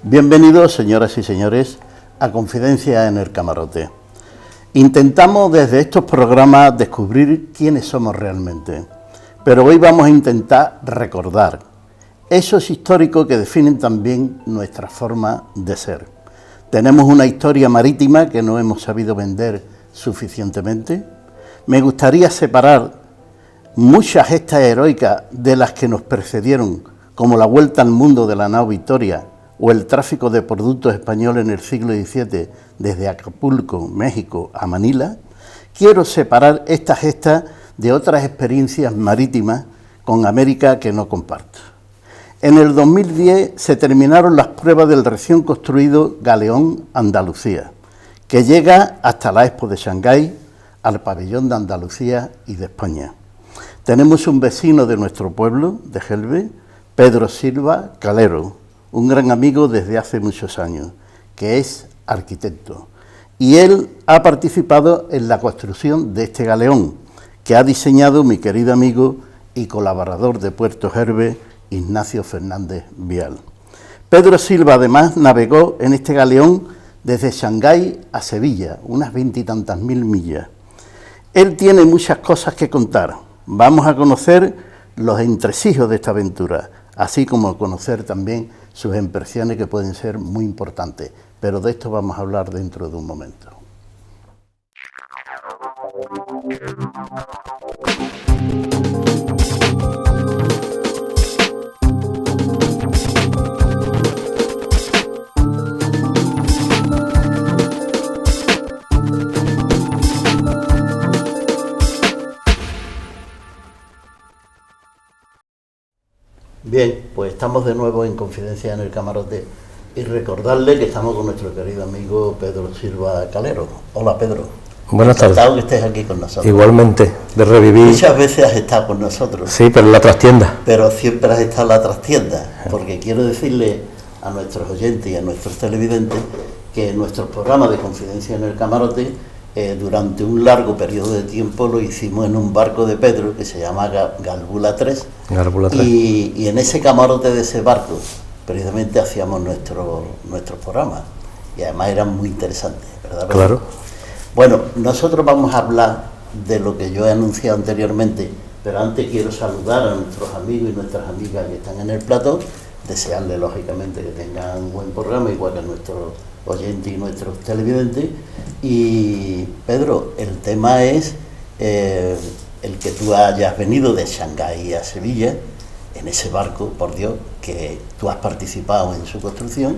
Bienvenidos, señoras y señores, a Confidencia en el Camarote. Intentamos desde estos programas descubrir quiénes somos realmente, pero hoy vamos a intentar recordar esos históricos que definen también nuestra forma de ser. Tenemos una historia marítima que no hemos sabido vender suficientemente. Me gustaría separar muchas gestas heroicas de las que nos precedieron, como la vuelta al mundo de la nao Victoria o el tráfico de productos españoles en el siglo XVII desde Acapulco, México, a Manila. Quiero separar estas gestas de otras experiencias marítimas con América que no comparto. En el 2010 se terminaron las pruebas del recién construido galeón Andalucía, que llega hasta la Expo de Shanghái, al pabellón de Andalucía y de España. Tenemos un vecino de nuestro pueblo, de Gelbe, Pedro Silva Calero, un gran amigo desde hace muchos años, que es arquitecto. Y él ha participado en la construcción de este galeón, que ha diseñado mi querido amigo y colaborador de Puerto Gelbe, Ignacio Fernández Vial. Pedro Silva además navegó en este galeón desde Shanghái a Sevilla, unas 20 y tantas mil millas. Él tiene muchas cosas que contar. Vamos a conocer los entresijos de esta aventura, así como conocer también sus impresiones que pueden ser muy importantes, pero de esto vamos a hablar dentro de un momento. Bien, pues estamos de nuevo en Confidencia en el Camarote y recordarle que estamos con nuestro querido amigo Pedro Silva Calero. Hola, Pedro. Buenas tardes. Encantado que estés aquí con nosotros. Igualmente, de revivir. Muchas veces has estado con nosotros. Sí, pero en la trastienda. Pero siempre has estado en la trastienda, porque quiero decirle a nuestros oyentes y a nuestros televidentes que nuestro programa de Confidencia en el Camarote durante un largo periodo de tiempo lo hicimos en un barco de Pedro que se llama Galbula 3. Galbula 3. Y en ese camarote de ese barco precisamente hacíamos nuestros programas y además eran muy interesantes, ¿verdad? Claro. Bueno, nosotros vamos a hablar de lo que yo he anunciado anteriormente, pero antes quiero saludar a nuestros amigos y nuestras amigas que están en el plató, desearles lógicamente que tengan un buen programa, igual que a nuestros oyentes y nuestros televidentes. Y Pedro, el tema es el que tú hayas venido de Shanghái a Sevilla en ese barco, por Dios, que tú has participado en su construcción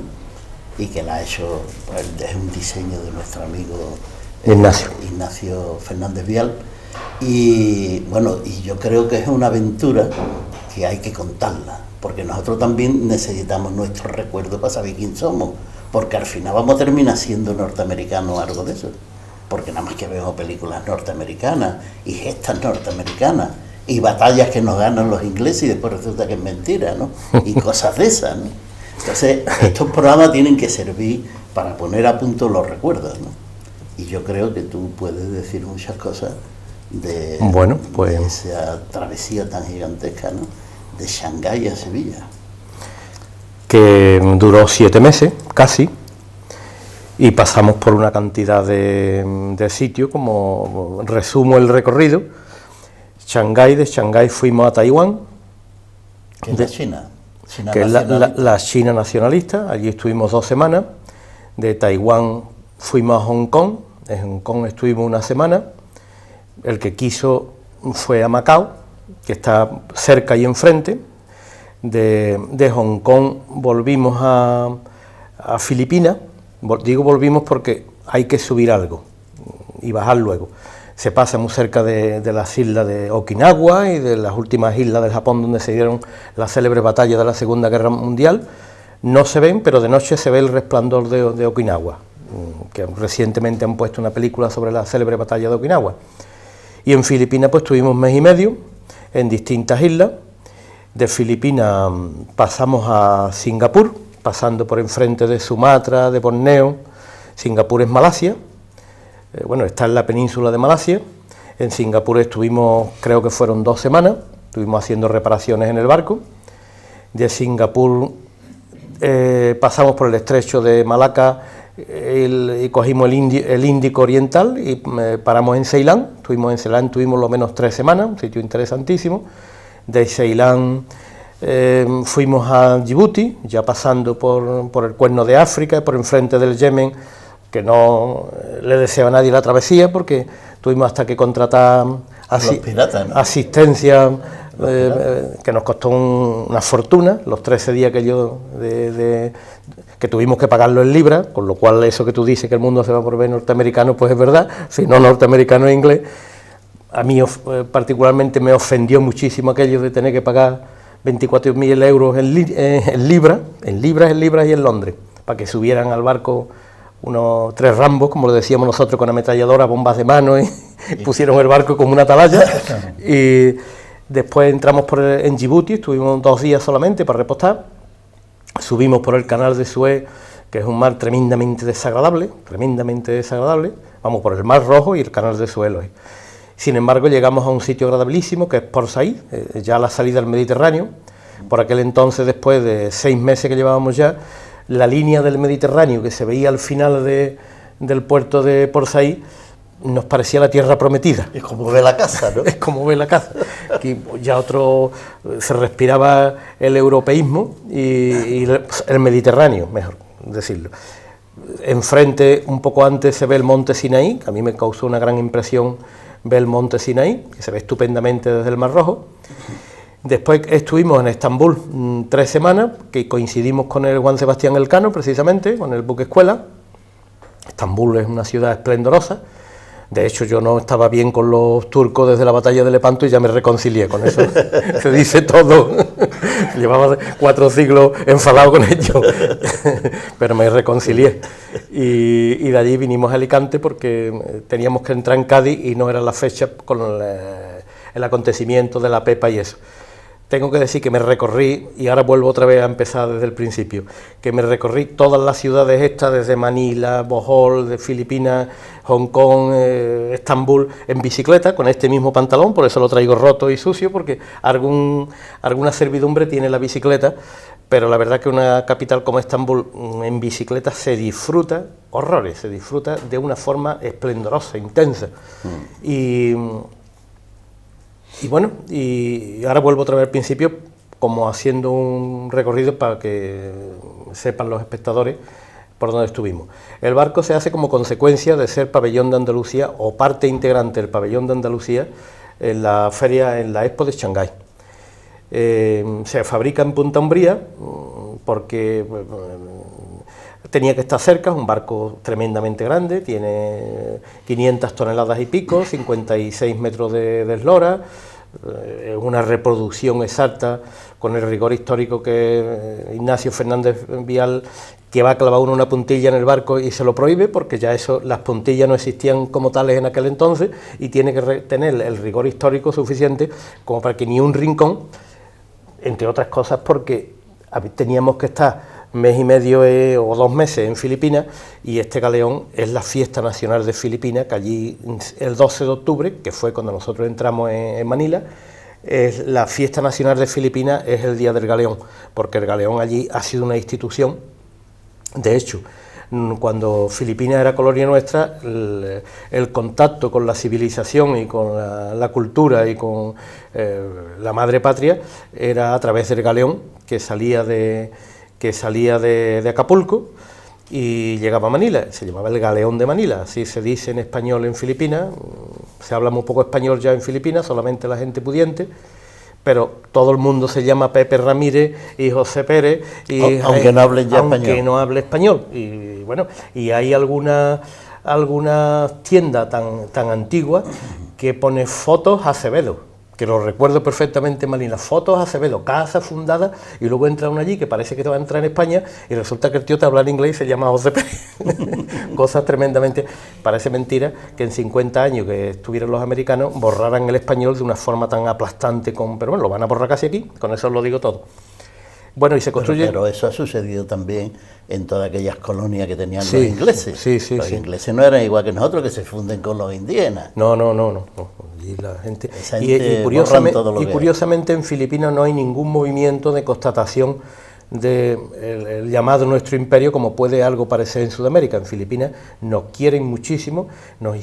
y que la ha hecho, pues, es un diseño de nuestro amigo Ignacio Fernández Vial. Y bueno, y yo creo que es una aventura que hay que contarla, porque nosotros también necesitamos nuestro recuerdo para saber quién somos, porque al final vamos a terminar siendo norteamericanos o algo de eso, porque nada más que vemos películas norteamericanas y gestas norteamericanas y batallas que nos ganan los ingleses y después resulta que es mentira, ¿no? Y cosas de esas, ¿no? Entonces, estos programas tienen que servir para poner a punto los recuerdos, ¿no? Y yo creo que tú puedes decir muchas cosas de esa travesía tan gigantesca, ¿no? De Shanghái a Sevilla. Que duró 7 meses, casi, y pasamos por una cantidad de sitios, como resumo el recorrido. De Shanghái fuimos a Taiwán, que es la China que es la China nacionalista. Allí estuvimos 2 semanas. De Taiwán fuimos a Hong Kong, en Hong Kong estuvimos 1 semana. El que quiso fue a Macao, que está cerca y enfrente. De Hong Kong volvimos a Filipinas. Digo volvimos porque hay que subir algo y bajar luego. Se pasa muy cerca de las islas de Okinawa y de las últimas islas del Japón donde se dieron las célebres batallas de la Segunda Guerra Mundial. No se ven, pero de noche se ve el resplandor de Okinawa, que recientemente han puesto una película sobre la célebre batalla de Okinawa. Y en Filipinas pues tuvimos 1 mes y medio en distintas islas. De Filipinas pasamos a Singapur, pasando por enfrente de Sumatra, de Borneo. Singapur es Malasia, está en la península de Malasia. En Singapur estuvimos, creo que fueron 2 semanas, estuvimos haciendo reparaciones en el barco. De Singapur pasamos por el estrecho de Malaca y cogimos el Índico Oriental y paramos en Ceilán. Estuvimos en Ceilán, tuvimos lo menos 3 semanas, un sitio interesantísimo. De Ceilán fuimos a Djibouti, ya pasando por el Cuerno de África, por enfrente del Yemen, que no le deseo a nadie la travesía, porque tuvimos hasta que contratar piratas, ¿no? asistencia, que nos costó una fortuna, los 13 días que tuvimos que pagarlo en libras, con lo cual eso que tú dices que el mundo se va por ver norteamericano, pues es verdad, si no norteamericano es inglés. A mí particularmente me ofendió muchísimo aquello de tener que pagar 24.000 euros en libras y en Londres, para que subieran al barco unos 3 Rambos, como lo decíamos nosotros, con ametralladoras, bombas de mano, y pusieron el barco como una atalaya. Y después entramos en Djibouti, estuvimos 2 días solamente para repostar, subimos por el canal de Suez, que es un mar tremendamente desagradable, vamos por el Mar Rojo y el canal de Suez. Sin embargo, llegamos a un sitio agradabilísimo, que es Port Said, ya a la salida del Mediterráneo. Por aquel entonces, después de 6 meses que llevábamos ya, la línea del Mediterráneo que se veía al final del puerto de Port Said nos parecía la tierra prometida. Es como ver la casa, ¿no? Es como ver la casa. Aquí ya se respiraba el europeísmo y el Mediterráneo, mejor decirlo. Enfrente, un poco antes, se ve el monte Sinaí, que a mí me causó una gran impresión ver el monte Sinaí, que se ve estupendamente desde el Mar Rojo. Después estuvimos en Estambul 3 semanas, que coincidimos con el Juan Sebastián Elcano, precisamente, con el buque escuela. Estambul es una ciudad esplendorosa. De hecho, yo no estaba bien con los turcos desde la batalla de Lepanto y ya me reconcilié con eso. Se dice todo. Llevaba 4 siglos enfadado con ellos, pero me reconcilié. Y de allí vinimos a Alicante porque teníamos que entrar en Cádiz y no era la fecha con el acontecimiento de la Pepa y eso. Tengo que decir que me recorrí, y ahora vuelvo otra vez a empezar desde el principio, que me recorrí todas las ciudades estas, desde Manila, Bohol, de Filipinas, Hong Kong, Estambul, en bicicleta, con este mismo pantalón, por eso lo traigo roto y sucio, porque alguna servidumbre tiene la bicicleta, pero la verdad que una capital como Estambul en bicicleta se disfruta, horrores, se disfruta de una forma esplendorosa, intensa. Y bueno, y ahora vuelvo otra vez al principio, como haciendo un recorrido para que sepan los espectadores por dónde estuvimos. El barco se hace como consecuencia de ser pabellón de Andalucía o parte integrante del pabellón de Andalucía en la feria, en la Expo de Shanghái. Se fabrica en Punta Umbría porque tenía que estar cerca, es un barco tremendamente grande, tiene 500 toneladas y pico, 56 metros de eslora, una reproducción exacta con el rigor histórico que Ignacio Fernández Vial, que va a clavar una puntilla en el barco y se lo prohíbe, porque ya las puntillas no existían como tales en aquel entonces, y tiene que tener el rigor histórico suficiente como para que ni un rincón, entre otras cosas porque teníamos que estar 1 mes y medio o 2 meses en Filipinas, y este galeón es la fiesta nacional de Filipinas, que allí el 12 de octubre, que fue cuando nosotros entramos en Manila, es la fiesta nacional de Filipinas, es el Día del Galeón, porque el galeón allí ha sido una institución. De hecho, cuando Filipinas era colonia nuestra, el contacto con la civilización y con la cultura y con la madre patria era a través del galeón que salía de Acapulco y llegaba a Manila. Se llamaba el Galeón de Manila, así se dice en español en Filipinas. Se habla muy poco español ya en Filipinas, solamente la gente pudiente, pero todo el mundo se llama Pepe Ramírez y José Pérez, y aunque no hablen ya español. Aunque no hable español. Y bueno, y hay alguna tienda tan antigua que pone Fotos Acevedo, que lo recuerdo perfectamente, Malina, Fotos Acevedo, casa fundada, y luego entra uno allí que parece que te va a entrar en España y resulta que el tío te habla en inglés y se llama José Pérez. Cosas tremendamente, parece mentira que en 50 años que estuvieron los americanos borraran el español de una forma tan aplastante, pero bueno, lo van a borrar casi aquí, con eso os lo digo todo. Bueno, y se construye... Pero eso ha sucedido también en todas aquellas colonias que tenían los ingleses. Sí. Los ingleses no eran igual que nosotros, que se funden con los indígenas. No. Y la gente... Y curiosamente en Filipinas no hay ningún movimiento de constatación el llamado nuestro imperio, como puede algo parecer en Sudamérica. En Filipinas nos quieren muchísimo, nos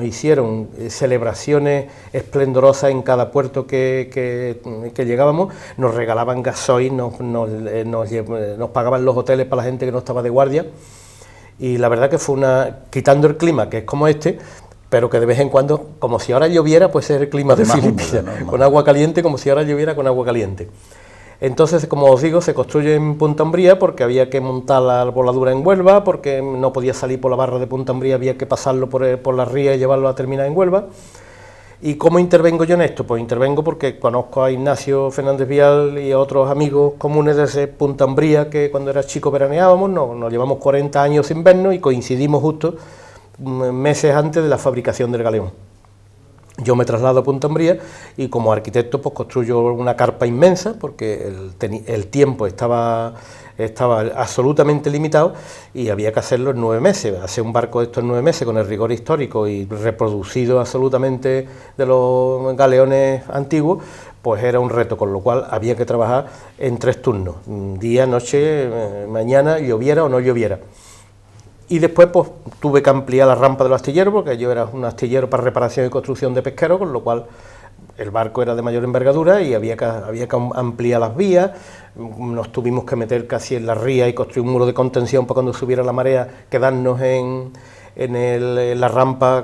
hicieron celebraciones esplendorosas en cada puerto que llegábamos, nos regalaban gasoil, nos pagaban los hoteles para la gente que no estaba de guardia, y la verdad que fue quitando el clima, que es como este, pero que de vez en cuando, como si ahora lloviera, pues es el clima de Filipinas, ¿no? Con agua caliente, como si ahora lloviera con agua caliente. Entonces, como os digo, se construye en Punta Umbría porque había que montar la voladura en Huelva, porque no podía salir por la barra de Punta Umbría, había que pasarlo por la ría y llevarlo a terminar en Huelva. ¿Y cómo intervengo yo en esto? Pues intervengo porque conozco a Ignacio Fernández Vial y a otros amigos comunes desde Punta Umbría, que cuando era chico veraneábamos, nos llevamos 40 años sin vernos y coincidimos justo meses antes de la fabricación del galeón. Yo me traslado a Punta Umbría y como arquitecto pues construyo una carpa inmensa porque el tiempo estaba absolutamente limitado y había que hacerlo en 9 meses. Hacer un barco de estos en 9 meses con el rigor histórico y reproducido absolutamente de los galeones antiguos, pues era un reto, con lo cual había que trabajar en 3 turnos, día, noche, mañana, lloviera o no lloviera. Y después pues tuve que ampliar la rampa del astillero, porque yo era un astillero para reparación y construcción de pesqueros, con lo cual el barco era de mayor envergadura y había que ampliar las vías. Nos tuvimos que meter casi en la ría y construir un muro de contención para cuando subiera la marea quedarnos en la rampa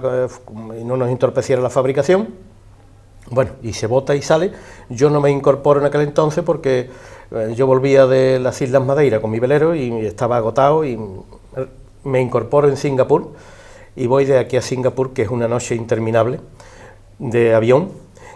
y no nos entorpeciera la fabricación. Bueno, y se bota y sale. Yo no me incorporo en aquel entonces porque yo volvía de las Islas Madeira con mi velero y estaba agotado, y me incorporo en Singapur y voy de aquí a Singapur, que es una noche interminable de avión,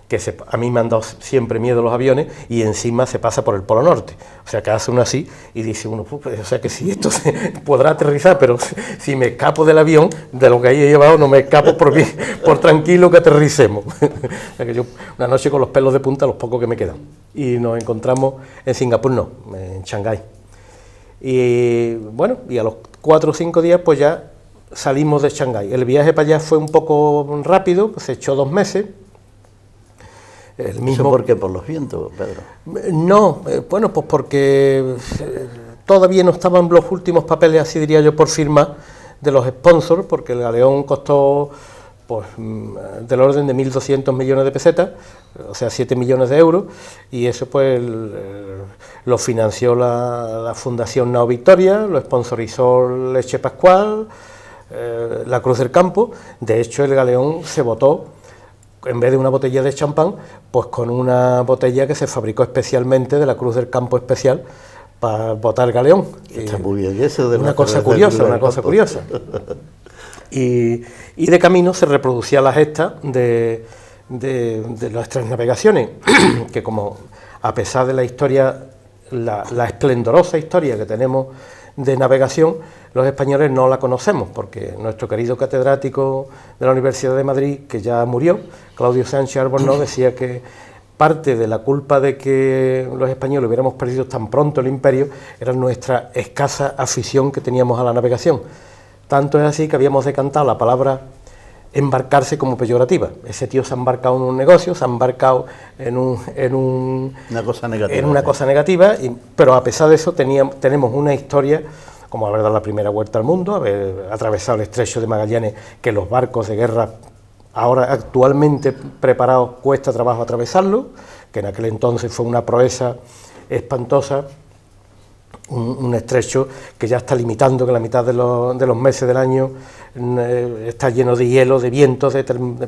que a mí me han dado siempre miedo los aviones, y encima se pasa por el Polo Norte, o sea que hace uno así y dice uno, pues, o sea que si esto se podrá aterrizar, pero si me escapo del avión, de lo que ahí he llevado, no me escapo por tranquilo que aterricemos. O sea que yo una noche con los pelos de punta, los pocos que me quedan, y nos encontramos en Singapur, no, en Shanghái. Y bueno, y a los 4 o 5 días pues ya salimos de Shanghái. El viaje para allá fue un poco rápido, pues se echó 2 meses. El mismo... ¿Eso por qué? ¿Por los vientos, Pedro? No, bueno, pues porque todavía no estaban los últimos papeles, así diría yo, por firmar de los sponsors, porque el galeón costó pues del orden de 1.200 millones de pesetas, o sea 7 millones de euros, y eso pues lo financió la Fundación Nao Victoria, lo sponsorizó Leche Pascual, la Cruz del Campo. De hecho el galeón se botó, en vez de una botella de champán, pues con una botella que se fabricó especialmente de la Cruz del Campo especial para botar el galeón. Está muy bien, eso de una cosa curiosa. Y de camino se reproducía la gesta de nuestras navegaciones, que como a pesar de la historia, la esplendorosa historia que tenemos de navegación, los españoles no la conocemos, porque nuestro querido catedrático de la Universidad de Madrid, que ya murió, Claudio Sánchez Albornoz, decía que parte de la culpa de que los españoles hubiéramos perdido tan pronto el imperio era nuestra escasa afición que teníamos a la navegación. Tanto es así que habíamos decantado la palabra embarcarse como peyorativa. Ese tío se ha embarcado en un negocio, se ha embarcado en una cosa negativa. En una cosa negativa, pero a pesar de eso tenemos una historia, como haber dado la primera vuelta al mundo, haber atravesado el estrecho de Magallanes, que los barcos de guerra ahora actualmente preparados cuesta trabajo atravesarlo, que en aquel entonces fue una proeza espantosa. Un estrecho que ya está limitando, que la mitad de los meses del año está lleno de hielo, de vientos,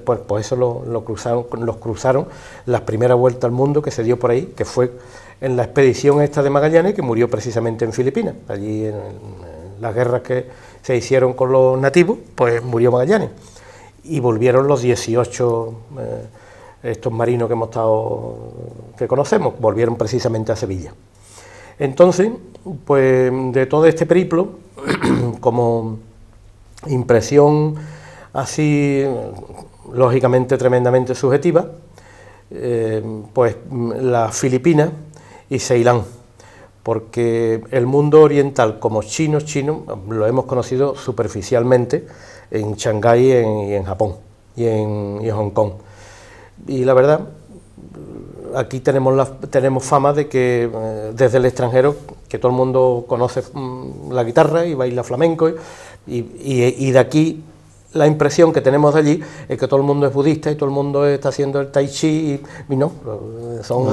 pues eso los cruzaron la primera vuelta al mundo que se dio por ahí, que fue en la expedición esta de Magallanes, que murió precisamente en Filipinas, allí en las guerras que se hicieron con los nativos, pues murió Magallanes, y volvieron los 18 estos marinos que conocemos, volvieron precisamente a Sevilla. Entonces, pues de todo este periplo, como impresión así, lógicamente tremendamente subjetiva, pues las Filipinas y Ceilán, porque el mundo oriental como chino lo hemos conocido superficialmente en Shanghái y en Japón y en Hong Kong. Y la verdad, aquí tenemos fama de que desde el extranjero que todo el mundo conoce la guitarra y baila flamenco, y de aquí la impresión que tenemos de allí es que todo el mundo es budista y todo el mundo está haciendo el tai chi, y no, son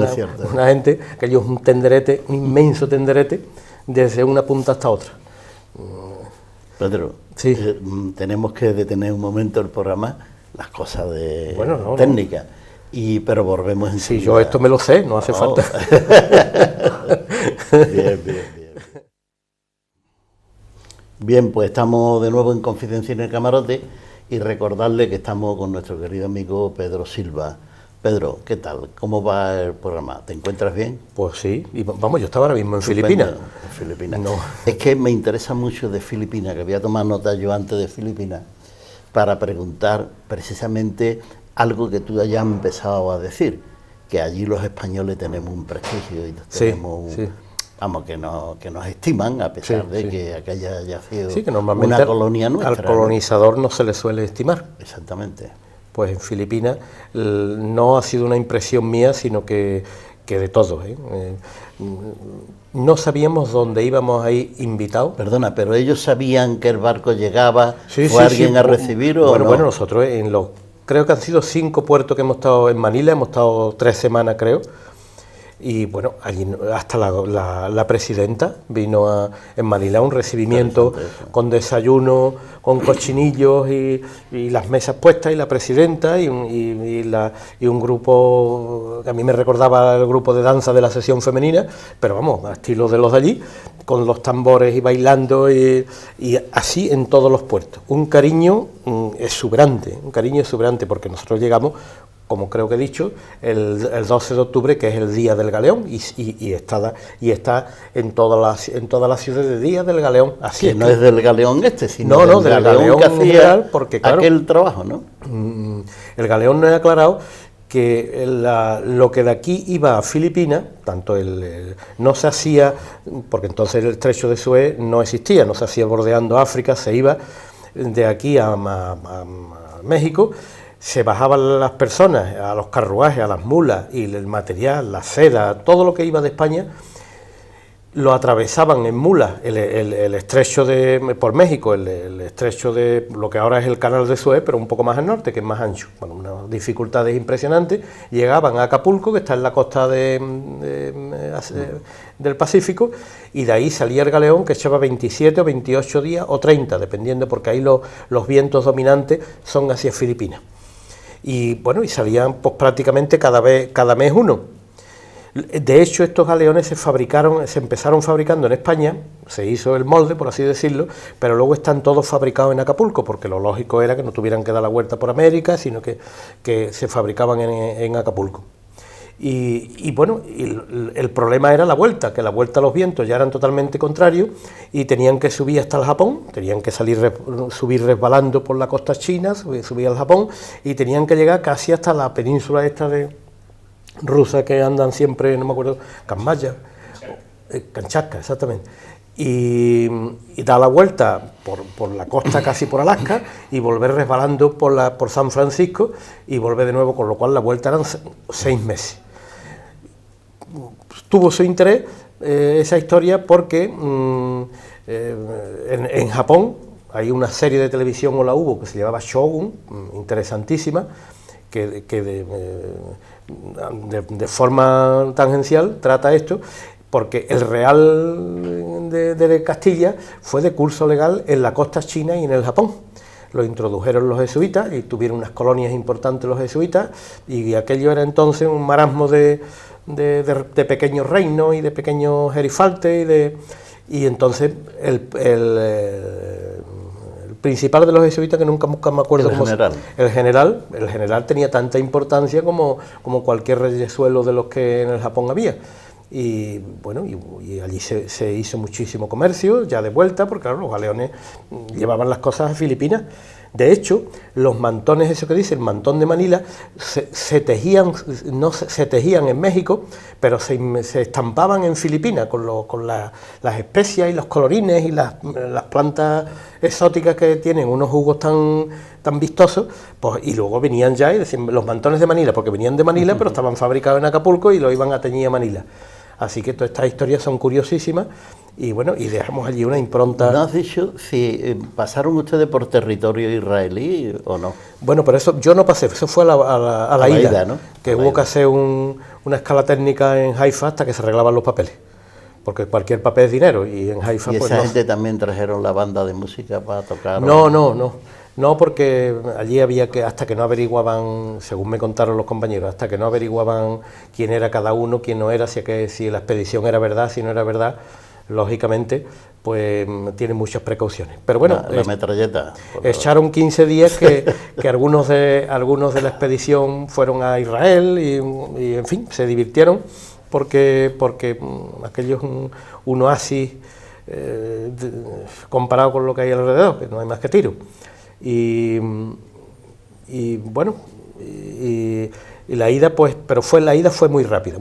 una gente que ellos un tenderete, un inmenso tenderete, desde una punta hasta otra. Pedro, sí. Tenemos que detener un momento el programa, las cosas de técnica, pero volvemos enseguida. Sí, yo esto me lo sé, no hace falta. Bien. Bien, pues estamos de nuevo en Confidencia en el Camarote y recordarle que estamos con nuestro querido amigo Pedro Silva. Pedro, ¿qué tal? ¿Cómo va el programa? ¿Te encuentras bien? Pues sí, y vamos, yo estaba ahora mismo en Filipinas. En Filipinas. No. Es que me interesa mucho de Filipinas, que voy a tomar nota yo antes de Filipinas, para preguntar precisamente algo que tú hayas empezado a decir, que allí los españoles tenemos un prestigio y tenemos vamos, que nos estiman, a pesar de que aquella haya sido que normalmente una colonia nuestra. Al colonizador no se le suele estimar. Exactamente. Pues en Filipinas no ha sido una impresión mía, sino que de todos. No sabíamos dónde íbamos a ir invitados. Perdona, pero ellos sabían que el barco llegaba, ¿fue alguien a recibir o no? Bueno, nosotros creo que han sido 5 puertos que hemos estado en Manila, hemos estado 3 semanas creo, y bueno, allí hasta la presidenta vino en Manila a un recibimiento con desayuno, con cochinillos y las mesas puestas, y la presidenta y un grupo que a mí me recordaba el grupo de danza de la sección femenina, pero vamos, a estilo de los de allí, con los tambores y bailando y así en todos los puertos. Un cariño exuberante, porque nosotros llegamos, como creo que he dicho, el 12 de octubre, que es el Día del Galeón, y está en todas las ciudades de Día del Galeón. Así que no es del Galeón sino del Galeón que hacía general, porque claro, aquel trabajo, ¿no? El Galeón nos ha aclarado que lo que de aquí iba a Filipinas, tanto no se hacía, porque entonces el estrecho de Suez no existía, no se hacía bordeando África, se iba de aquí a México. Se bajaban las personas a los carruajes, a las mulas, y el material, la seda, todo lo que iba de España, lo atravesaban en mulas el estrecho por México, el estrecho de lo que ahora es el canal de Suez, pero un poco más al norte, que es más ancho. Bueno, unas dificultades impresionantes. Llegaban a Acapulco, que está en la costa del Pacífico, y de ahí salía el galeón, que echaba 27 o 28 días o 30, dependiendo, porque ahí los vientos dominantes son hacia Filipinas. Y bueno, y salían pues prácticamente cada mes uno. De hecho, estos galeones se empezaron fabricando en España, se hizo el molde, por así decirlo, pero luego están todos fabricados en Acapulco, porque lo lógico era que no tuvieran que dar la vuelta por América, sino que se fabricaban en Acapulco. Y bueno, el problema era la vuelta, que la vuelta a los vientos ya eran totalmente contrarios y tenían que subir hasta el Japón, tenían que subir resbalando por la costa china, subir al Japón, y tenían que llegar casi hasta la península esta rusa que andan siempre, no me acuerdo, Kamchatka, exactamente. Y dar la vuelta por la costa, casi por Alaska, y volver resbalando por San Francisco y volver de nuevo, con lo cual la vuelta eran 6 meses. Tuvo su interés esa historia porque en Japón hay una serie de televisión, o la hubo, que se llamaba Shogun, interesantísima, que de forma tangencial trata esto, porque el Real de Castilla fue de curso legal en la costa china y en el Japón. Lo introdujeron los jesuitas y tuvieron unas colonias importantes los jesuitas, y aquello era entonces un marasmo de pequeños reinos y de pequeños gerifaltes, y entonces el principal de los jesuitas, que nunca me acuerdo cómo se llama, el general tenía tanta importancia como cualquier reyesuelo de los que en el Japón había. Y bueno, y allí se hizo muchísimo comercio, ya de vuelta, porque claro, los galeones llevaban las cosas a Filipinas. De hecho, los mantones, eso que dice, el mantón de Manila, se tejían en México, pero se estampaban en Filipinas con las especias y los colorines y las plantas exóticas que tienen unos jugos tan vistosos, pues, y luego venían ya y decían los mantones de Manila, porque venían de Manila, pero estaban fabricados en Acapulco y lo iban a teñir a Manila. Así que todas estas historias son curiosísimas y bueno, y dejamos allí una impronta. ¿No has dicho si pasaron ustedes por territorio israelí o no? Bueno, pero eso yo no pasé, eso fue a la ida, ¿no? Que hubo que hacer una escala técnica en Haifa hasta que se arreglaban los papeles, porque cualquier papel es dinero y en Haifa ¿Y pues esa no. gente también trajeron la banda de música para tocar? No, porque allí había que, hasta que no averiguaban, según me contaron los compañeros, hasta que no averiguaban quién era cada uno, quién no era, si la expedición era verdad, si no era verdad, lógicamente, pues tienen muchas precauciones. Pero bueno, la metralleta. Echaron 15 días que algunos de la expedición fueron a Israel y en fin, se divirtieron porque aquello es un oasis comparado con lo que hay alrededor, que no hay más que tiro. Y bueno, y la ida pues, pero la ida fue muy rápida.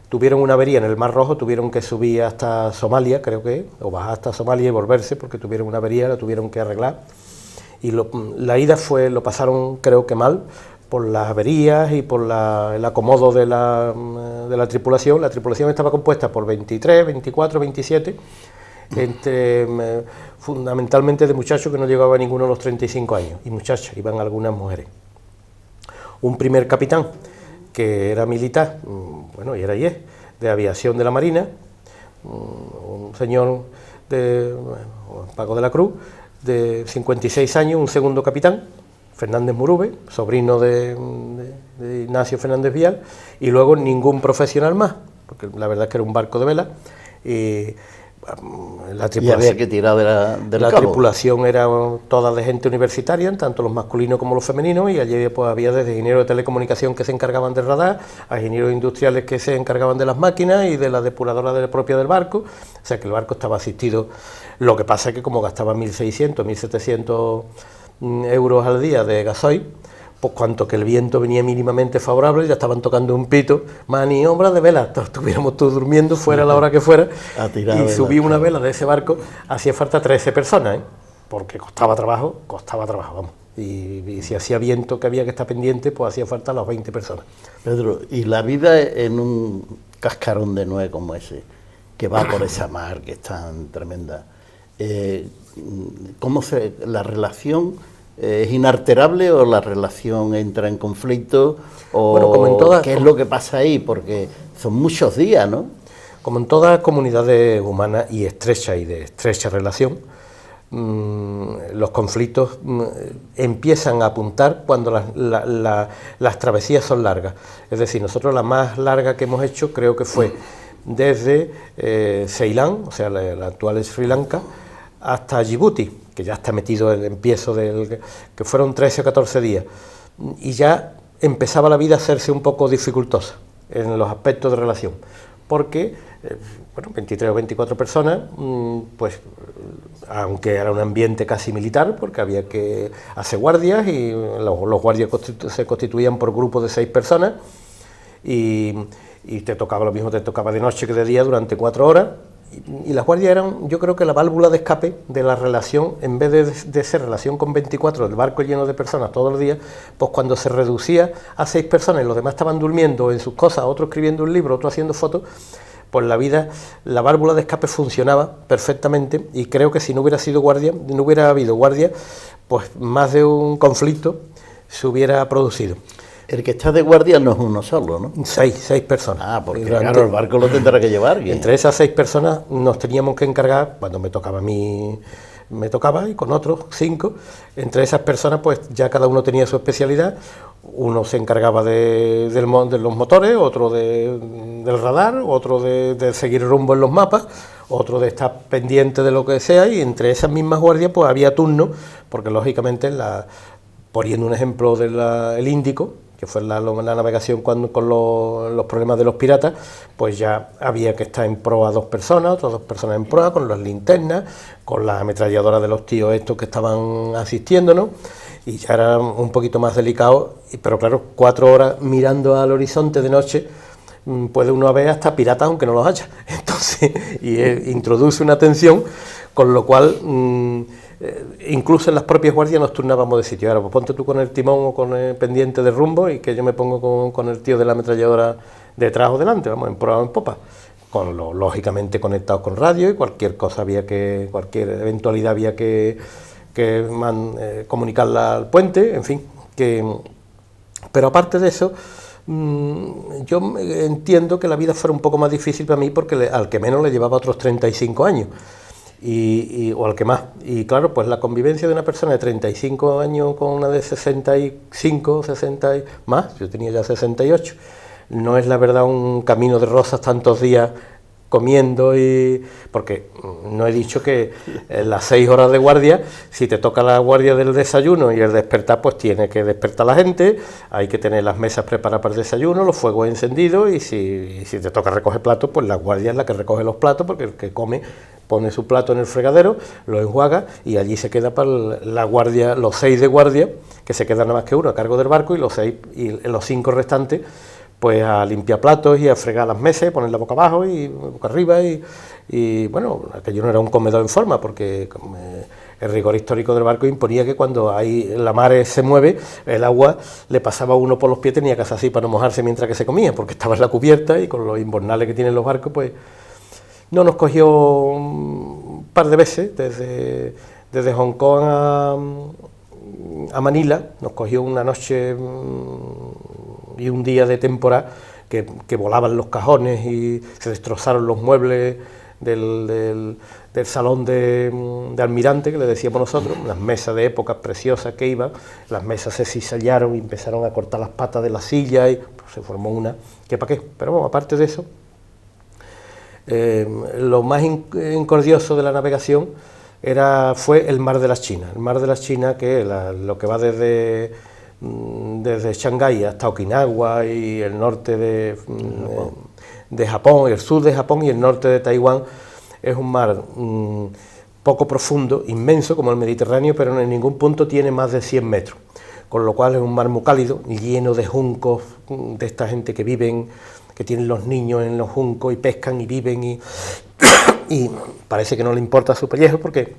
Tuvieron una avería en el Mar Rojo, tuvieron que subir hasta Somalia, creo que, o bajar hasta Somalia y volverse, porque tuvieron una avería, la tuvieron que arreglar. Y la ida lo pasaron, creo que mal, por las averías y por el acomodo de la tripulación. La tripulación estaba compuesta por 23, 24, 27, fundamentalmente de muchachos que no llegaba ninguno a los 35 años, y muchachas, iban algunas mujeres. Un primer capitán, que era militar, bueno, y era y es, de aviación de la Marina, un señor Paco de la Cruz, de 56 años, un segundo capitán, Fernández Murube, sobrino de Ignacio Fernández Vial, y luego ningún profesional más, porque la verdad es que era un barco de vela, la tripulación, y había que tirar de la tripulación era toda de gente universitaria, tanto los masculinos como los femeninos, y allí pues había desde ingenieros de telecomunicación que se encargaban del radar, a ingenieros industriales que se encargaban de las máquinas y de la depuradora propia del barco, o sea que el barco estaba asistido. Lo que pasa es que como gastaba 1.600, 1.700 euros al día de gasoil, pues cuanto que el viento venía mínimamente favorable, ya estaban tocando un pito, maniobra de vela, estuviéramos todos durmiendo, fuera a la hora que fuera, y subí una vela de ese barco, hacía falta 13 personas, porque costaba trabajo, vamos, y si hacía viento que había que estar pendiente, pues hacía falta las 20 personas. Pedro, y la vida en un cascarón de nuez como ese, que va por esa mar que es tan tremenda, ¿cómo la relación es inalterable o la relación entra en conflicto? O bueno, como en todas, ¿qué es lo que pasa ahí? Porque son muchos días, ¿no? Como en todas comunidades humanas y estrechas y de estrecha relación, los conflictos empiezan a apuntar cuando las travesías son largas. Es decir, nosotros la más larga que hemos hecho creo que fue desde Ceilán, o sea, la actual Sri Lanka, hasta Djibouti, que ya está metido el empiezo que fueron 13 o 14 días, y ya empezaba la vida a hacerse un poco dificultosa en los aspectos de relación, porque, 23 o 24 personas, pues, aunque era un ambiente casi militar, porque había que hacer guardias, y los guardias se constituían por grupos de 6 personas, y te tocaba lo mismo, te tocaba de noche que de día durante 4 horas, y las guardias eran, yo creo que la válvula de escape de la relación, en vez de ser relación con 24, el barco lleno de personas todos los días, pues cuando se reducía a 6 personas y los demás estaban durmiendo en sus cosas, otro escribiendo un libro, otro haciendo fotos, pues la válvula de escape funcionaba perfectamente, y creo que si no hubiera habido guardia, pues más de un conflicto se hubiera producido. El que está de guardia no es uno solo, ¿no? 6 personas. Ah, porque claro, el barco lo tendrá que llevar. Entre esas 6 personas nos teníamos que encargar, cuando me tocaba, y con otros 5, entre esas personas pues ya cada uno tenía su especialidad. Uno se encargaba de los motores, otro del radar, otro de seguir rumbo en los mapas, otro de estar pendiente de lo que sea, y entre esas mismas guardias pues había turnos, porque lógicamente, poniendo un ejemplo del Índico, que fue la navegación con los problemas de los piratas, pues ya había que estar en proa 2 personas, otras 2 personas en proa, con las linternas, con las ametralladoras de los tíos estos que estaban asistiéndonos, y ya era un poquito más delicado, pero claro, 4 horas mirando al horizonte de noche, puede uno ver hasta piratas aunque no los haya, entonces, introduce una tensión, con lo cual incluso en las propias guardias nos turnábamos de sitio. Ahora, pues ponte tú con el timón o con el pendiente de rumbo, y que yo me pongo con el tío de la ametralladora detrás o delante, vamos, en proa o en popa, lógicamente conectados con radio, y cualquier eventualidad había que comunicarla al puente, en fin, pero aparte de eso, yo entiendo que la vida fuera un poco más difícil para mí porque al que menos le llevaba otros 35 años, o al que más, y claro, pues la convivencia de una persona de 35 años con una de 65, 60 y más, yo tenía ya 68, no es la verdad un camino de rosas tantos días comiendo, porque no he dicho que en las 6 horas de guardia, si te toca la guardia del desayuno y el despertar, pues tiene que despertar la gente, hay que tener las mesas preparadas para el desayuno, los fuegos encendidos, y si te toca recoger platos, pues la guardia es la que recoge los platos, porque el que come pone su plato en el fregadero, lo enjuaga y allí se queda para la guardia, los 6 de guardia, que se quedan nada más que uno a cargo del barco, y los 5 restantes pues a limpiar platos y a fregar las mesas, ponerla boca abajo y boca arriba, y bueno, aquello no era un comedor en forma, porque el rigor histórico del barco imponía que cuando la mar se mueve, el agua le pasaba a uno por los pies, tenía que hacer así para no mojarse mientras que se comía, porque estaba en la cubierta, y con los invernales que tienen los barcos, pues no nos cogió un par de veces, desde Hong Kong a Manila, nos cogió una noche y un día de temporada que volaban los cajones y se destrozaron los muebles del salón de almirante, que le decíamos nosotros, unas mesas de época preciosas que iban, las mesas se cizallaron y empezaron a cortar las patas de la silla, y pues, se formó una, que para qué, pero bueno, aparte de eso, lo más incordioso de la navegación fue el Mar de las Chinas. El Mar de las Chinas, que lo que va desde Shanghái hasta Okinawa y el norte de Japón, el sur de Japón y el norte de Taiwán, es un mar poco profundo, inmenso como el Mediterráneo, pero en ningún punto tiene más de 100 metros, con lo cual es un mar muy cálido, lleno de juncos, de esta gente que tienen los niños en los juncos y pescan y viven, y parece que no le importa su pellejo, porque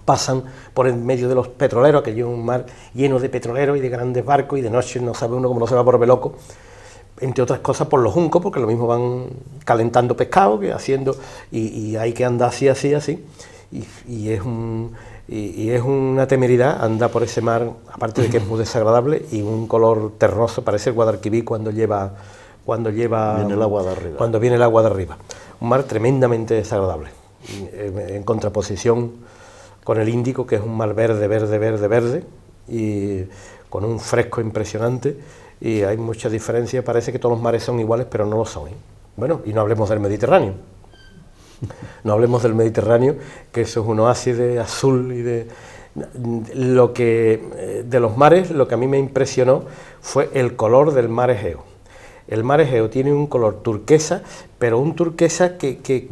pasan por en medio de los petroleros, que es un mar lleno de petroleros y de grandes barcos, y de noche no sabe uno cómo no se va por loco, entre otras cosas por los juncos, porque lo mismo van calentando pescado, que haciendo, y hay que andar así, y es una temeridad andar por ese mar, aparte de que es muy desagradable, y un color terroso, parece el Guadalquivir cuando viene el agua de arriba. Cuando viene el agua de arriba. Un mar tremendamente desagradable, en contraposición con el Índico, que es un mar verde, y con un fresco impresionante, y hay mucha diferencia. Parece que todos los mares son iguales, pero no lo son, ¿eh? Bueno, y no hablemos del Mediterráneo. No hablemos del Mediterráneo, que eso es un oasis de azul y de los mares. Lo que a mí me impresionó fue el color del mar Egeo. El mar Egeo tiene un color turquesa, pero un turquesa que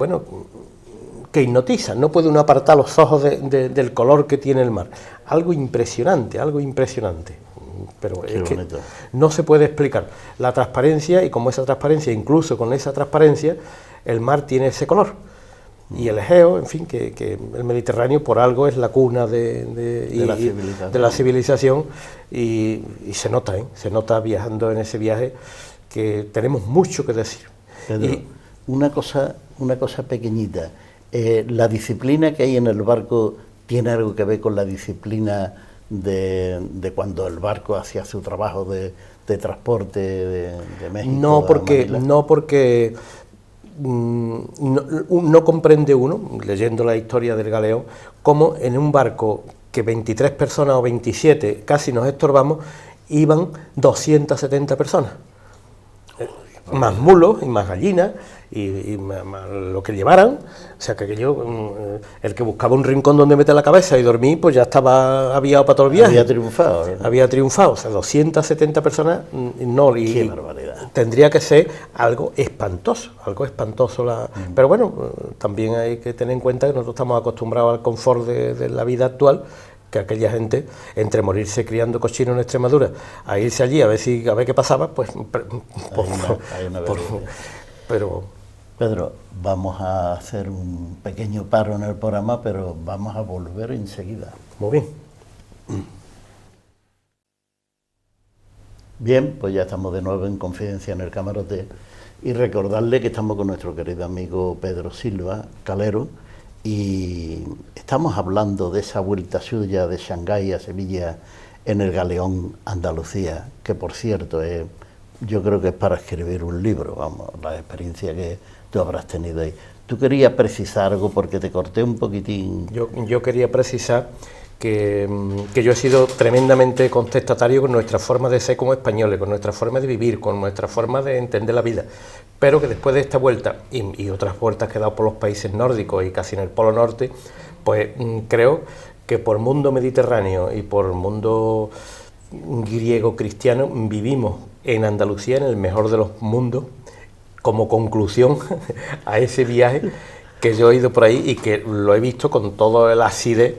hipnotiza. No puede uno apartar los ojos del color que tiene el mar. Algo impresionante. Pero es que no se puede explicar. La transparencia, y como esa transparencia, incluso con esa transparencia, el mar tiene ese color. Y el Egeo, en fin, que el Mediterráneo por algo es la cuna de la civilización, y se nota viajando en ese viaje, que tenemos mucho que decir. Pedro, una cosa pequeñita, ¿la disciplina que hay en el barco tiene algo que ver con la disciplina de cuando el barco hacía su trabajo de transporte de México? No, porque no comprende uno, leyendo la historia del galeón, cómo en un barco que 23 personas o 27 casi nos estorbamos, iban 270 personas. Más mulos y más gallinas y más lo que llevaran, o sea que el que buscaba un rincón donde meter la cabeza y dormir, pues ya estaba aviado para todo el viaje. Había triunfado, o sea, 270 personas, Qué barbaridad. Tendría que ser algo espantoso. Pero bueno, también hay que tener en cuenta que nosotros estamos acostumbrados al confort de la vida actual, que aquella gente, entre morirse criando cochinos en Extremadura, a irse allí a ver qué pasaba, pues... pero... Pedro, vamos a hacer un pequeño paro en el programa, pero vamos a volver enseguida. Muy bien. Bien, pues ya estamos de nuevo en Confidencia en el Camarote y recordarle que estamos con nuestro querido amigo Pedro Silva, calero, y estamos hablando de esa vuelta suya de Shanghái a Sevilla en el galeón Andalucía, que por cierto yo creo que es para escribir un libro, vamos, la experiencia que tú habrás tenido ahí. ¿Tú querías precisar algo porque te corté un poquitín? Yo quería precisar que yo he sido tremendamente contestatario con nuestra forma de ser como españoles, con nuestra forma de vivir, con nuestra forma de entender la vida, pero que después de esta vuelta y otras vueltas que he dado por los países nórdicos y casi en el Polo Norte, pues creo que por mundo mediterráneo y por mundo griego cristiano vivimos en Andalucía en el mejor de los mundos, como conclusión a ese viaje que yo he ido por ahí y que lo he visto con todo el acidez,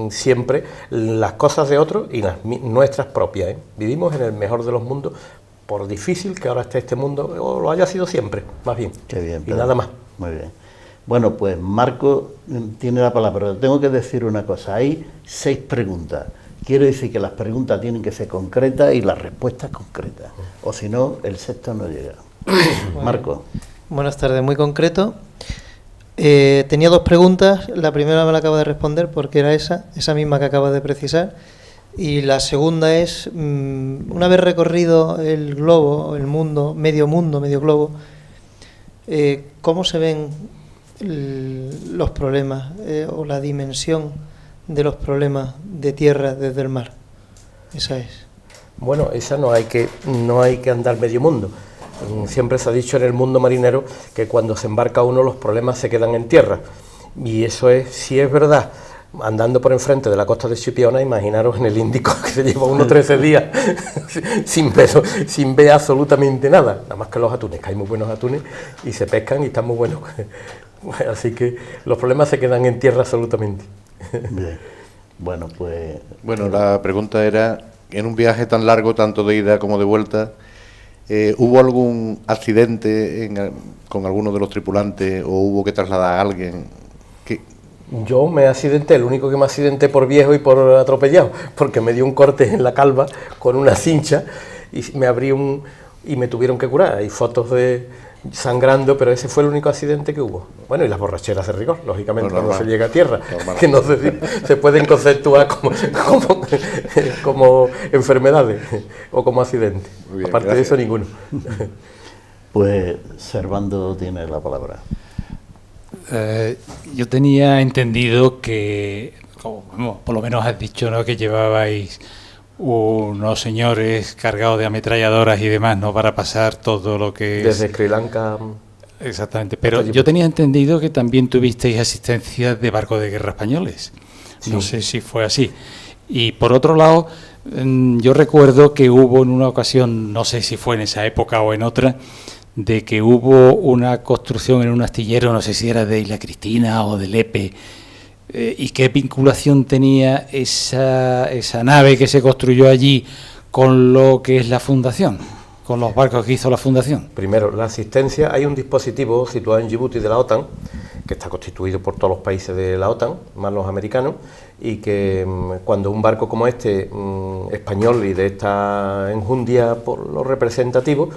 siempre las cosas de otros y las nuestras propias, ¿eh? Vivimos en el mejor de los mundos, por difícil que ahora esté este mundo, o lo haya sido siempre, más bien. Qué bien, y nada más. Muy bien. Bueno, pues Marco tiene la palabra, pero tengo que decir una cosa, hay 6 preguntas. Quiero decir que las preguntas tienen que ser concretas y las respuestas concretas, o si no, el sexto no llega. Marco. Buenas tardes, muy concreto. Tenía 2 preguntas, la primera me la acabo de responder porque era esa misma que acabas de precisar, y la segunda es, una vez recorrido el globo, el mundo, medio globo, ¿cómo se ven los problemas o la dimensión de los problemas de tierra desde el mar? Esa es. Bueno, esa no hay que andar medio mundo. Siempre se ha dicho en el mundo marinero que cuando se embarca uno los problemas se quedan en tierra, y eso es, si es verdad, andando por enfrente de la costa de Chipiona, imaginaros en el Índico, que se lleva unos 13 días sin ver absolutamente nada más que los atunes, que hay muy buenos atunes y se pescan y están muy buenos, así que los problemas se quedan en tierra absolutamente. Bien. Bueno, pues... Bueno, la pregunta era, en un viaje tan largo, tanto de ida como de vuelta, ¿hubo algún accidente con alguno de los tripulantes o hubo que trasladar a alguien? Yo me accidenté, el único que me accidenté por viejo y por atropellado, porque me dio un corte en la calva con una cincha y me abrí y me tuvieron que curar. Hay fotos de sangrando, pero ese fue el único accidente que hubo. Bueno, y las borracheras de rigor, lógicamente, no, cuando se llega a tierra, que no se pueden conceptuar como enfermedades o como accidentes. Bien, aparte gracias. De eso, ninguno. Pues Servando tiene la palabra. Yo tenía entendido que, como por lo menos has dicho, ¿no?, que llevabais unos señores cargados de ametralladoras y demás, ¿no?, para pasar todo lo que desde Sri Lanka. Exactamente, pero yo tenía entendido que también tuvisteis asistencia de barcos de guerra españoles. Sí. No sé si fue así. Y por otro lado, yo recuerdo que hubo en una ocasión, no sé si fue en esa época o en otra, de que hubo una construcción en un astillero, no sé si era de Isla Cristina o de Lepe, y qué vinculación tenía esa nave que se construyó allí con lo que es la fundación, con los barcos que hizo la fundación. Primero, la asistencia, hay un dispositivo situado en Djibouti de la OTAN, que está constituido por todos los países de la OTAN, más los americanos, y que cuando un barco como este, español y de esta enjundia por lo representativo,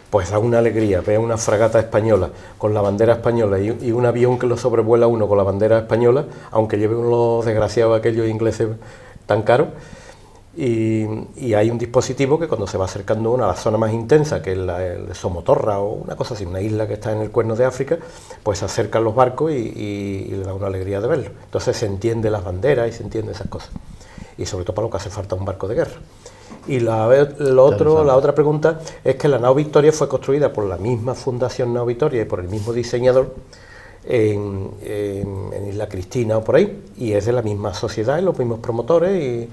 pues da una alegría ver una fragata española con la bandera española y un avión que lo sobrevuela uno con la bandera española, aunque lleve unos desgraciados aquellos ingleses tan caros, y hay un dispositivo que cuando se va acercando uno a la zona más intensa, que es el de Somotorra o una cosa así, una isla que está en el Cuerno de África, pues se acercan los barcos y le da una alegría de verlo. Entonces se entiende las banderas y se entiende esas cosas, y sobre todo para lo que hace falta un barco de guerra. Y la otra pregunta es que la nao Victoria fue construida por la misma Fundación Nao Victoria y por el mismo diseñador en Isla Cristina o por ahí, y es de la misma sociedad y los mismos promotores,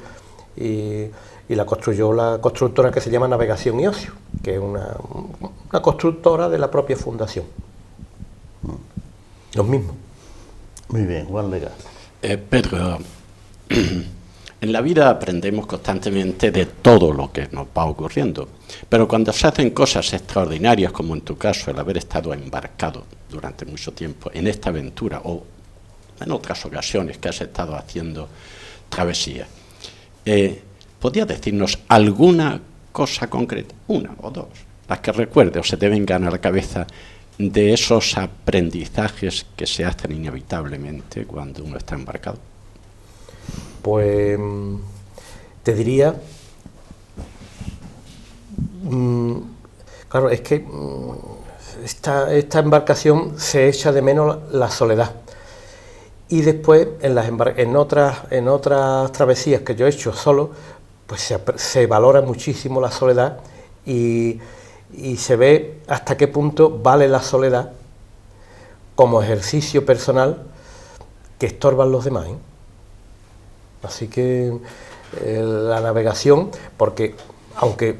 y la construyó la constructora que se llama Navegación y Ocio, que es una constructora de la propia fundación. Los mismos. Muy bien, Juan Lega. Pedro, en la vida aprendemos constantemente de todo lo que nos va ocurriendo, pero cuando se hacen cosas extraordinarias, como en tu caso el haber estado embarcado durante mucho tiempo en esta aventura, o en otras ocasiones que has estado haciendo travesía, ¿podrías decirnos alguna cosa concreta, una o dos, las que recuerde o se te vengan a la cabeza de esos aprendizajes que se hacen inevitablemente cuando uno está embarcado. Pues te diría, claro, es que esta embarcación se echa de menos la soledad. Y después en otras travesías que yo he hecho solo, pues se valora muchísimo la soledad y se ve hasta qué punto vale la soledad como ejercicio personal que estorban los demás, ¿eh? Así que la navegación, porque aunque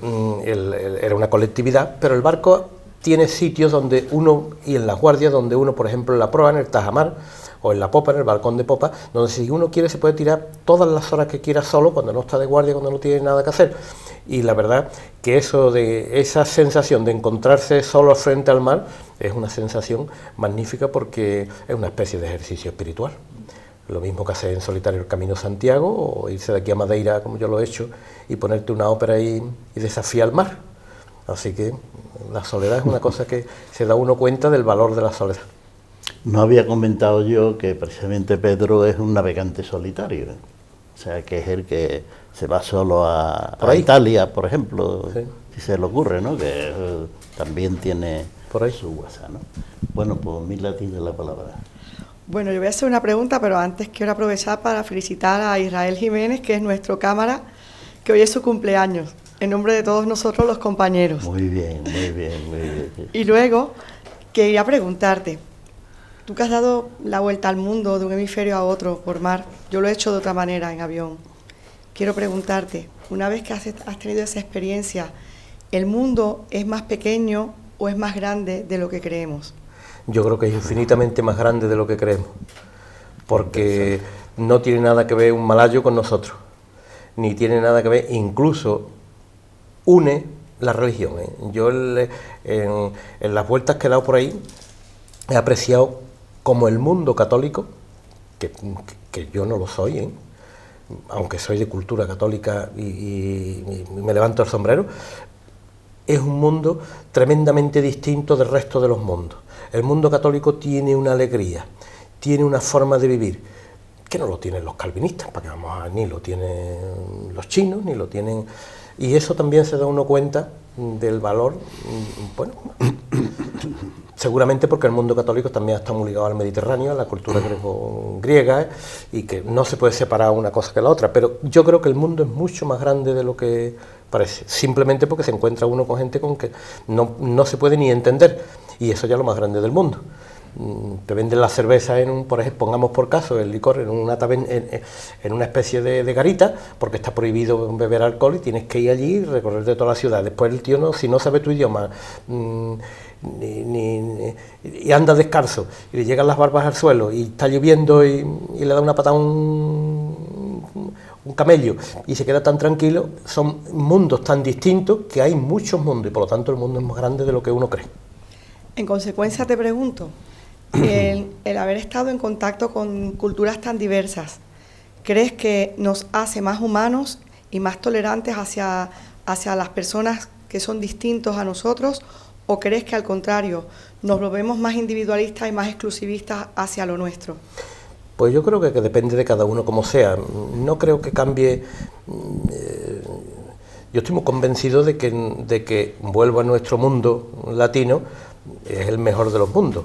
era una colectividad, pero el barco tiene sitios donde uno, y en las guardias, donde uno, por ejemplo, en la proa, en el tajamar, o en la popa, en el balcón de popa, donde si uno quiere se puede tirar todas las horas que quiera solo, cuando no está de guardia, cuando no tiene nada que hacer. Y la verdad que esa sensación de encontrarse solo frente al mar es una sensación magnífica, porque es una especie de ejercicio espiritual. Lo mismo que hacer en solitario el Camino de Santiago, o irse de aquí a Madeira, como yo lo he hecho, y ponerte una ópera y desafiar al mar. Así que la soledad es una cosa que se da uno cuenta del valor de la soledad. No había comentado yo que precisamente Pedro es un navegante solitario, ¿eh? O sea, que es el que se va solo a Italia, por ejemplo, sí. Si se le ocurre, ¿no? Que también tiene por ahí su WhatsApp, ¿no? Bueno, pues Mila tiene la palabra. Bueno, yo voy a hacer una pregunta, pero antes quiero aprovechar para felicitar a Israel Jiménez, que es nuestro cámara, que hoy es su cumpleaños, en nombre de todos nosotros los compañeros. Muy bien, muy bien, muy bien. Y luego quería preguntarte, tú que has dado la vuelta al mundo de un hemisferio a otro por mar, yo lo he hecho de otra manera, en avión. Quiero preguntarte, una vez que has tenido esa experiencia, ¿el mundo es más pequeño o es más grande de lo que creemos? Yo creo que es infinitamente más grande de lo que creemos, porque no tiene nada que ver un malayo con nosotros, ni tiene nada que ver, incluso une la religión, ¿eh? Yo en las vueltas que he dado por ahí he apreciado como el mundo católico, que yo no lo soy, ¿eh? Aunque soy de cultura católica y me levanto el sombrero, es un mundo tremendamente distinto del resto de los mundos. El mundo católico tiene una alegría, tiene una forma de vivir, que no lo tienen los calvinistas, para que vamos ni lo tienen los chinos, ni lo tienen... Y eso también se da uno cuenta del valor, bueno, seguramente porque el mundo católico también está muy ligado al Mediterráneo, a la cultura griega, y que no se puede separar una cosa que la otra, pero yo creo que el mundo es mucho más grande de lo que parece, simplemente porque se encuentra uno con gente con que no se puede ni entender, y eso ya es lo más grande del mundo. Te venden la cerveza por ejemplo, pongamos por caso el licor en una especie de garita, porque está prohibido beber alcohol y tienes que ir allí y recorrer de toda la ciudad. Después el tío, si no sabe tu idioma y anda descalzo y le llegan las barbas al suelo y está lloviendo y le da una patada a un camello y se queda tan tranquilo, son mundos tan distintos que hay muchos mundos y por lo tanto el mundo es más grande de lo que uno cree. En consecuencia te pregunto, el haber estado en contacto con culturas tan diversas, ¿crees que nos hace más humanos y más tolerantes hacia las personas que son distintos a nosotros, o crees que al contrario nos volvemos más individualistas y más exclusivistas hacia lo nuestro? Pues yo creo que depende de cada uno como sea. No creo que cambie. Yo estoy muy convencido de que vuelvo a nuestro mundo latino, es el mejor de los mundos.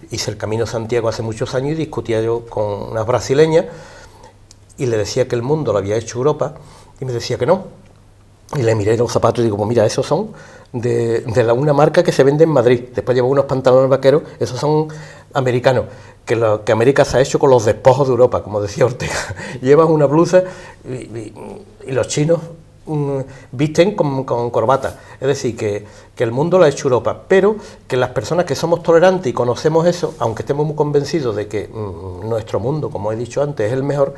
Hice el Camino de Santiago hace muchos años y discutía yo con unas brasileñas y le decía que el mundo lo había hecho Europa y me decía que no. Y le miré los zapatos y digo, pues mira, esos son de una marca que se vende en Madrid. Después llevo unos pantalones vaqueros, esos son americanos, que América se ha hecho con los despojos de Europa, como decía Ortega. Llevan una blusa y los chinos visten con corbata. Es decir, que el mundo lo ha hecho Europa, pero que las personas que somos tolerantes y conocemos eso, aunque estemos muy convencidos de que nuestro mundo, como he dicho antes, es el mejor,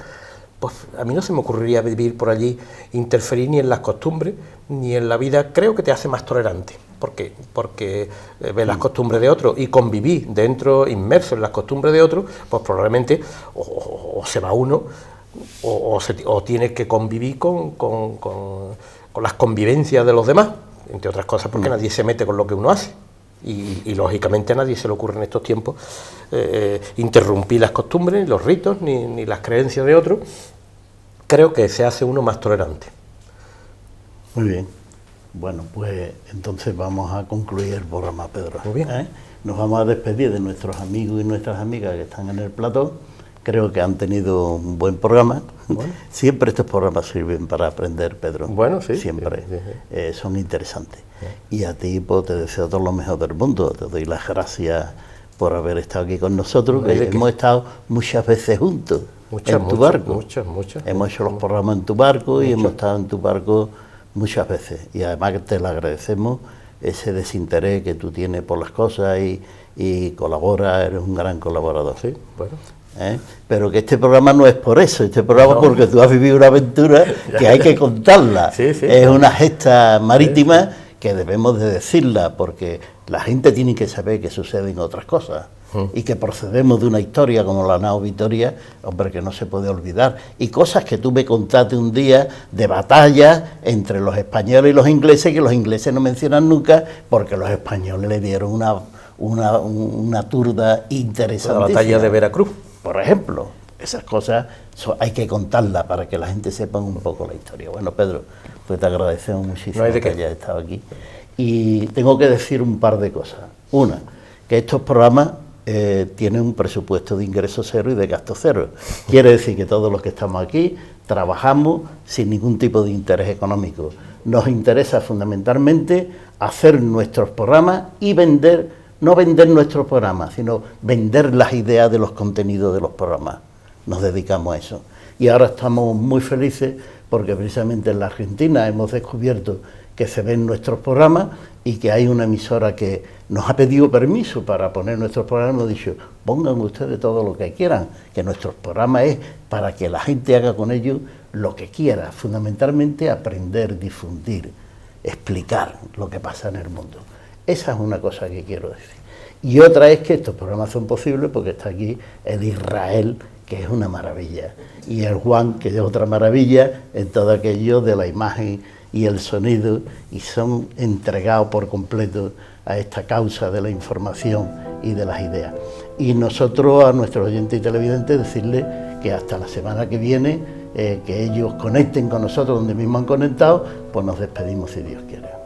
pues a mí no se me ocurriría vivir por allí, interferir ni en las costumbres, ni en la vida. Creo que te hace más tolerante, porque ves las costumbres de otros y convivir dentro, inmerso en las costumbres de otros, pues probablemente o se va uno o tienes que convivir con las convivencias de los demás, entre otras cosas porque nadie se mete con lo que uno hace. Y lógicamente a nadie se le ocurre en estos tiempos interrumpir las costumbres, los ritos, ni las creencias de otros. Creo que se hace uno más tolerante. Muy bien. Bueno, pues entonces vamos a concluir el programa, Pedro. Muy bien. Nos vamos a despedir de nuestros amigos y nuestras amigas que están en el plató. Creo que han tenido un buen programa. Bueno. Siempre estos programas sirven para aprender, Pedro. Bueno, sí. Siempre. Sí. Son interesantes. Sí. Y a ti, pues, te deseo todo lo mejor del mundo. Te doy las gracias por haber estado aquí con nosotros. Hemos estado muchas veces juntos en tu barco. Muchas. Hemos hecho los programas en tu barco y hemos estado en tu barco muchas veces. Y además que te lo agradecemos, ese desinterés que tú tienes por las cosas y colaboras, eres un gran colaborador. Sí, bueno. Pero que este programa no es por eso, este programa es porque tú has vivido una aventura que hay que contarla. Sí, es una gesta marítima que debemos de decirla, porque la gente tiene que saber que suceden otras cosas y que procedemos de una historia como la nao Vitoria, hombre, que no se puede olvidar, y cosas que tú me contaste un día de batallas entre los españoles y los ingleses, que los ingleses no mencionan nunca porque los españoles le dieron una turda interesante. La batalla de Veracruz. Por ejemplo, esas cosas hay que contarlas para que la gente sepa un poco la historia. Bueno, Pedro, pues te agradecemos muchísimo que hayas estado aquí. Y tengo que decir un par de cosas. Una, que estos programas tienen un presupuesto de ingreso cero y de gasto cero. Quiere decir que todos los que estamos aquí trabajamos sin ningún tipo de interés económico. Nos interesa fundamentalmente hacer nuestros programas y no vender nuestros programas, sino vender las ideas de los contenidos de los programas. Nos dedicamos a eso. Y ahora estamos muy felices porque precisamente en la Argentina hemos descubierto que se ven nuestros programas y que hay una emisora que nos ha pedido permiso para poner nuestros programas. Nos ha dicho, pongan ustedes todo lo que quieran, que nuestros programas es para que la gente haga con ellos lo que quiera, fundamentalmente aprender, difundir, explicar lo que pasa en el mundo. Esa es una cosa que quiero decir. Y otra es que estos programas son posibles porque está aquí el Israel, que es una maravilla, y el Juan, que es otra maravilla en todo aquello de la imagen y el sonido, y son entregados por completo a esta causa de la información y de las ideas. Y nosotros, a nuestros oyentes y televidentes, decirles que hasta la semana que viene, que ellos conecten con nosotros donde mismo han conectado, pues nos despedimos si Dios quiere.